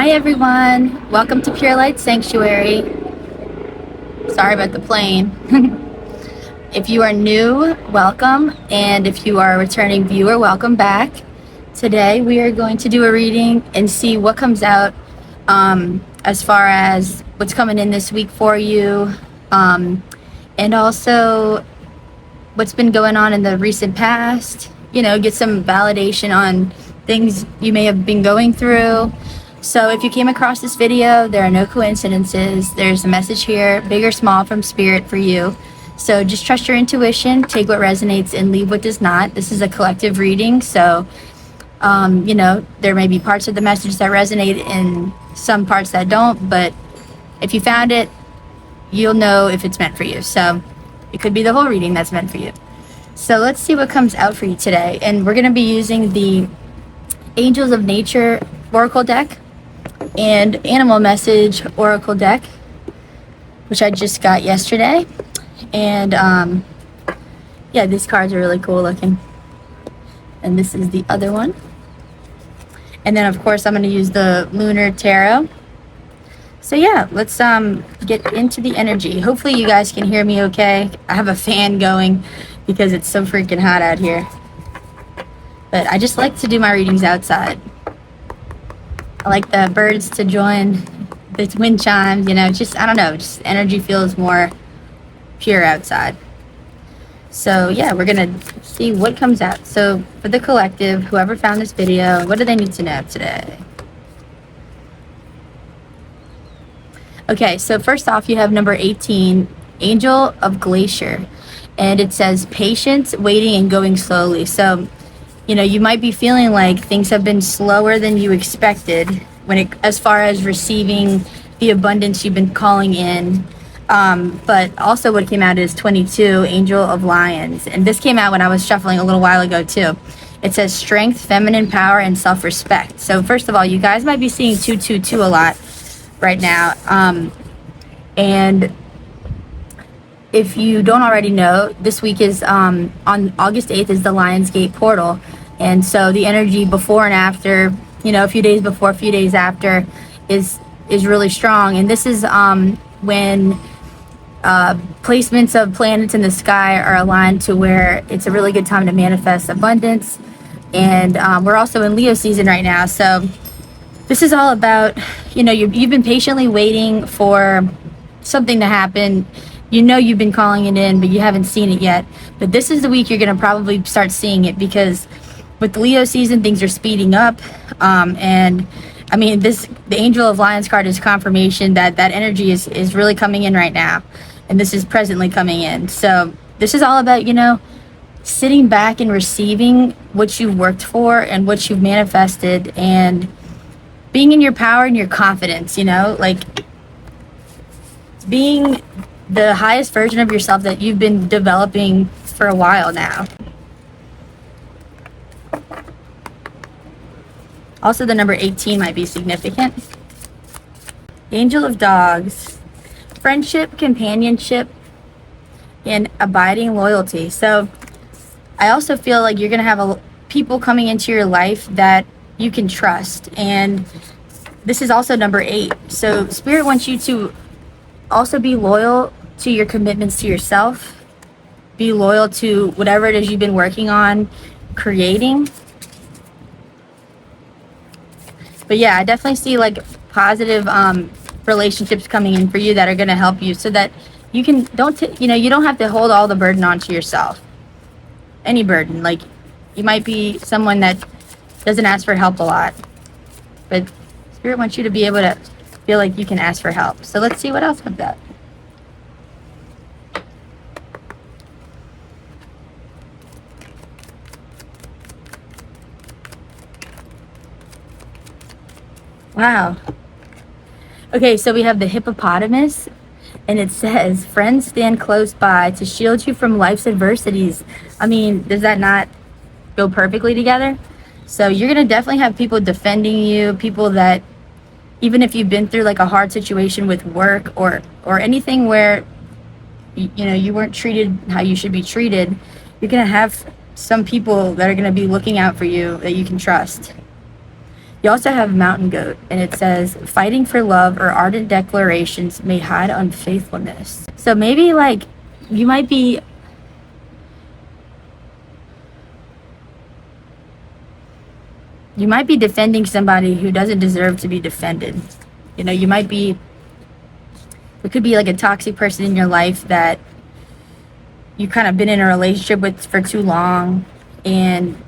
Hi everyone, welcome to Pure Light Sanctuary. Sorry about the plane. If you are new, welcome, and if you are a returning viewer, welcome back. Today we are going to do a reading and see what comes out as far as what's coming in this week for you, and also what's been going on in the recent past. Get some validation on things you may have been going through. So if you came across this video, there are no coincidences. There's a message here, big or small, from Spirit for you. So just trust your intuition, take what resonates and leave what does not. This is a collective reading, so there may be parts of the message that resonate and some parts that don't, but if you found it, you'll know if it's meant for you. So it could be the whole reading that's meant for you. So let's see what comes out for you today. And we're going to be using the Angels of Nature Oracle deck and Animal Message Oracle deck, which I just got yesterday. And yeah, these cards are really cool looking. And this is the other one. And then of course I'm going to use the Lunar Tarot. So yeah, let's get into the energy. Hopefully you guys can hear me okay. I have a fan going because it's so freaking hot out here. But I just like to do my readings outside. I like the birds to join the wind chimes, I don't know, just energy feels more pure outside. So yeah, we're gonna see what comes out. So for the collective, whoever found this video, what do they need to know today? Okay, so first off, you have number 18, Angel of Glacier. And it says patience, waiting, and going slowly. So you might be feeling like things have been slower than you expected as far as receiving the abundance you've been calling in. But also what came out is 22, Angel of Lions. And this came out when I was shuffling a little while ago too. It says strength, feminine power, and self-respect. So first of all, you guys might be seeing 222 a lot right now. And if you don't already know, this week is on August 8th is the Lionsgate portal. And so the energy before and after, a few days before, a few days after is really strong. And this is when placements of planets in the sky are aligned to where it's a really good time to manifest abundance. And we're also in Leo season right now. So this is all about, you've been patiently waiting for something to happen. You've been calling it in, but you haven't seen it yet. But this is the week you're going to probably start seeing it, because with the Leo season, things are speeding up. And I mean, the Angel of Lions card is confirmation that energy is really coming in right now. And this is presently coming in. So this is all about, sitting back and receiving what you've worked for and what you've manifested, and being in your power and your confidence, like being the highest version of yourself that you've been developing for a while now. Also, the number 18 might be significant. Angel of Dogs, friendship, companionship, and abiding loyalty. So I also feel like you're going to have people coming into your life that you can trust. And this is also number 8. So Spirit wants you to also be loyal to your commitments to yourself. Be loyal to whatever it is you've been working on creating. But yeah, I definitely see like positive relationships coming in for you that are going to help you, so that you can you don't have to hold all the burden onto yourself. Any burden, like you might be someone that doesn't ask for help a lot, but Spirit wants you to be able to feel like you can ask for help. So let's see what else comes out. Wow. Okay, so we have the hippopotamus, and it says, friends stand close by to shield you from life's adversities. I mean, does that not go perfectly together? So you're going to definitely have people defending you, people that, even if you've been through like a hard situation with work or anything where, you weren't treated how you should be treated, you're going to have some people that are going to be looking out for you that you can trust. You also have Mountain Goat, and it says, fighting for love or ardent declarations may hide unfaithfulness. So maybe like you might be defending somebody who doesn't deserve to be defended. You know, it could be like a toxic person in your life that you kind of been in a relationship with for too long, and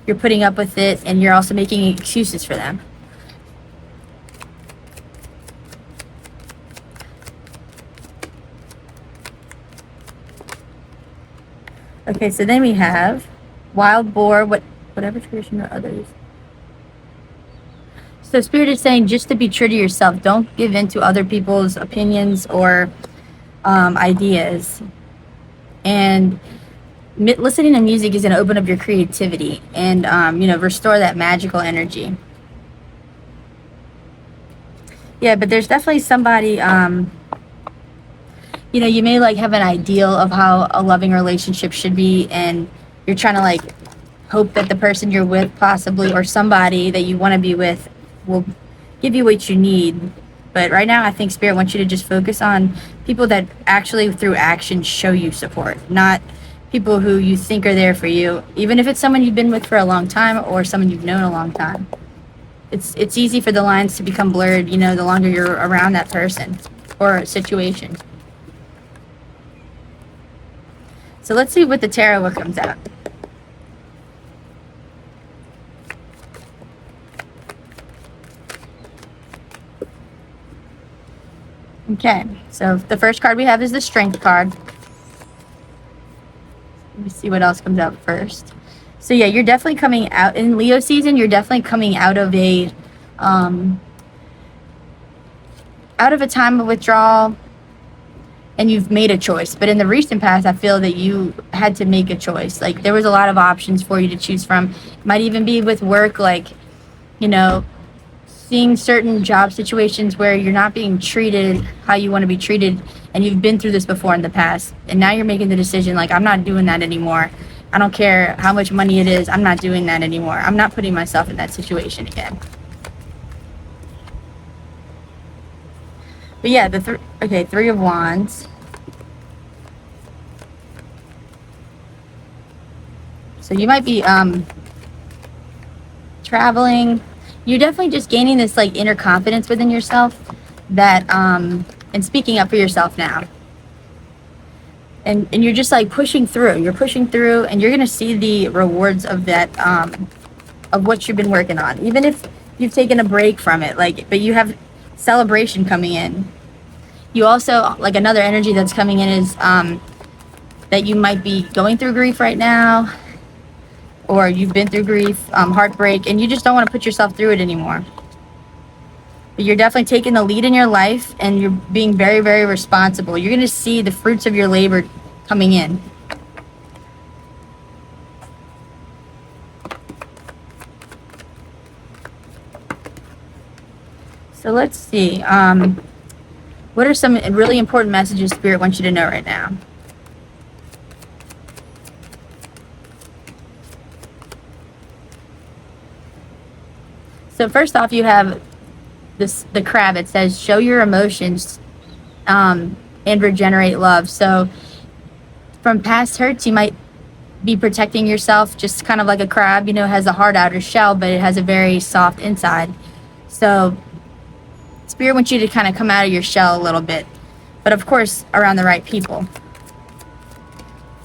you're putting up with it, and you're also making excuses for them. Okay, so then we have wild boar, whatever tradition or others. So Spirit is saying just to be true to yourself. Don't give in to other people's opinions or ideas. And listening to music is going to open up your creativity and, restore that magical energy. Yeah, but there's definitely somebody, you may like have an ideal of how a loving relationship should be, and you're trying to like hope that the person you're with possibly, or somebody that you want to be with, will give you what you need. But right now I think Spirit wants you to just focus on people that actually through action show you support, not people who you think are there for you, even if it's someone you've been with for a long time or someone you've known a long time. It's easy for the lines to become blurred, the longer you're around that person or situation. So let's see what the tarot what comes out. Okay, so the first card we have is the Strength card. Let me see what else comes out first. So yeah, you're definitely coming out in Leo season. You're definitely coming out of a time of withdrawal, and you've made a choice. But in the recent past, I feel that you had to make a choice. Like there was a lot of options for you to choose from. It might even be with work, like seeing certain job situations where you're not being treated how you want to be treated, and you've been through this before in the past, and now you're making the decision like, I'm not doing that anymore. I don't care how much money it is, I'm not doing that anymore. I'm not putting myself in that situation again. But yeah, Three of Wands. So you might be traveling. You're definitely just gaining this like inner confidence within yourself that and speaking up for yourself now. And you're just like pushing through. You're pushing through, and you're gonna see the rewards of that of what you've been working on. Even if you've taken a break from it, but you have celebration coming in. You also, like, another energy that's coming in is that you might be going through grief right now, or you've been through grief, heartbreak, and you just don't want to put yourself through it anymore. But you're definitely taking the lead in your life, and you're being very, very responsible. You're going to see the fruits of your labor coming in. So let's see. What are some really important messages Spirit wants you to know right now? So first off, you have the crab. It says, show your emotions and regenerate love. So from past hurts, you might be protecting yourself, just kind of like a crab, has a hard outer shell, but it has a very soft inside. So Spirit wants you to kind of come out of your shell a little bit, but of course around the right people.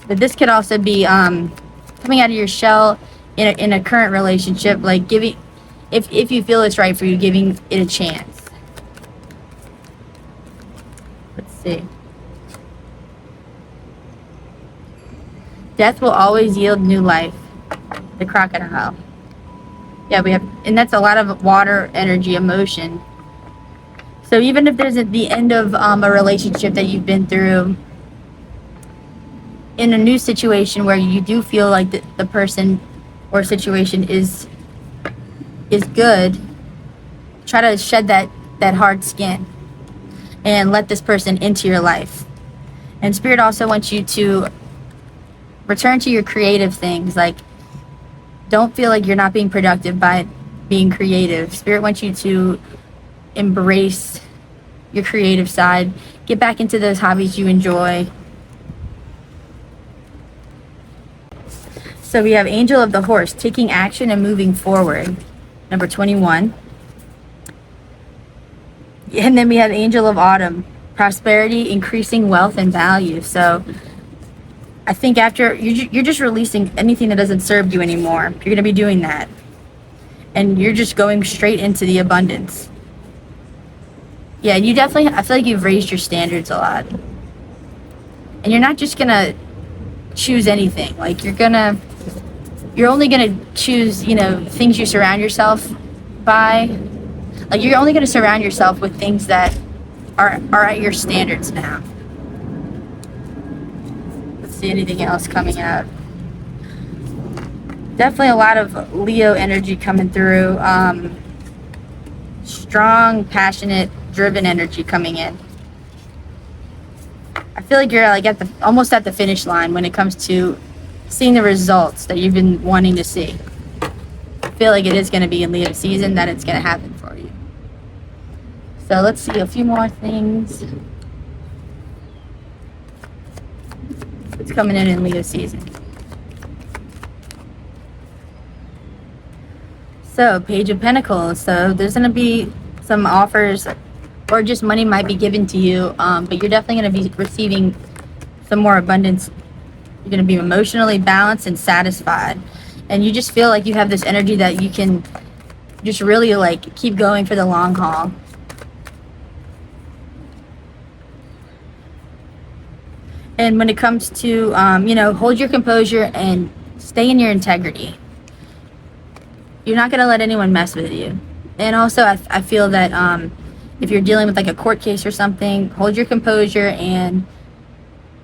But this could also be coming out of your shell in a current relationship, like giving, if you feel it's right for you, giving it a chance. Let's see. Death will always yield new life. The crocodile. Yeah, we have, and that's a lot of water, energy, emotion. So even if there's at the end of a relationship that you've been through, in a new situation where you do feel like the person or situation is good, try to shed that hard skin and let this person into your life. And Spirit also wants you to return to your creative things. Like, don't feel like you're not being productive by being creative. Spirit wants you to embrace your creative side. Get back into those hobbies you enjoy. So we have Angel of the Horse, taking action and moving forward, number 21. And then we have Angel of Autumn, prosperity, increasing wealth and value. So I think after you're just releasing anything that doesn't serve you anymore. You're going to be doing that. And you're just going straight into the abundance. Yeah, you definitely, I feel like you've raised your standards a lot. And you're not just going to choose anything. Like you're only going to choose, things you surround yourself by. Like you're only going to surround yourself with things that are at your standards now. Let's see anything else coming out. Definitely a lot of Leo energy coming through. Strong, passionate, driven energy coming in. I feel like you're like almost at the finish line when it comes to seeing the results that you've been wanting to see. I feel like it is going to be in Leo season that it's going to happen for you. So let's see a few more things. It's coming in Leo season. So Page of Pentacles. So there's going to be some offers or just money might be given to you, but you're definitely going to be receiving some more abundance. You're going to be emotionally balanced and satisfied, and you just feel like you have this energy that you can just really like keep going for the long haul. And when it comes to hold your composure and stay in your integrity. You're not going to let anyone mess with you. And also I feel that if you're dealing with like a court case or something, hold your composure and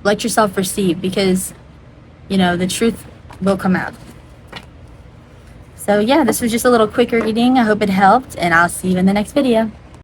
let yourself receive, because the truth will come out. So yeah, this was just a little quick reading. I hope it helped, and I'll see you in the next video.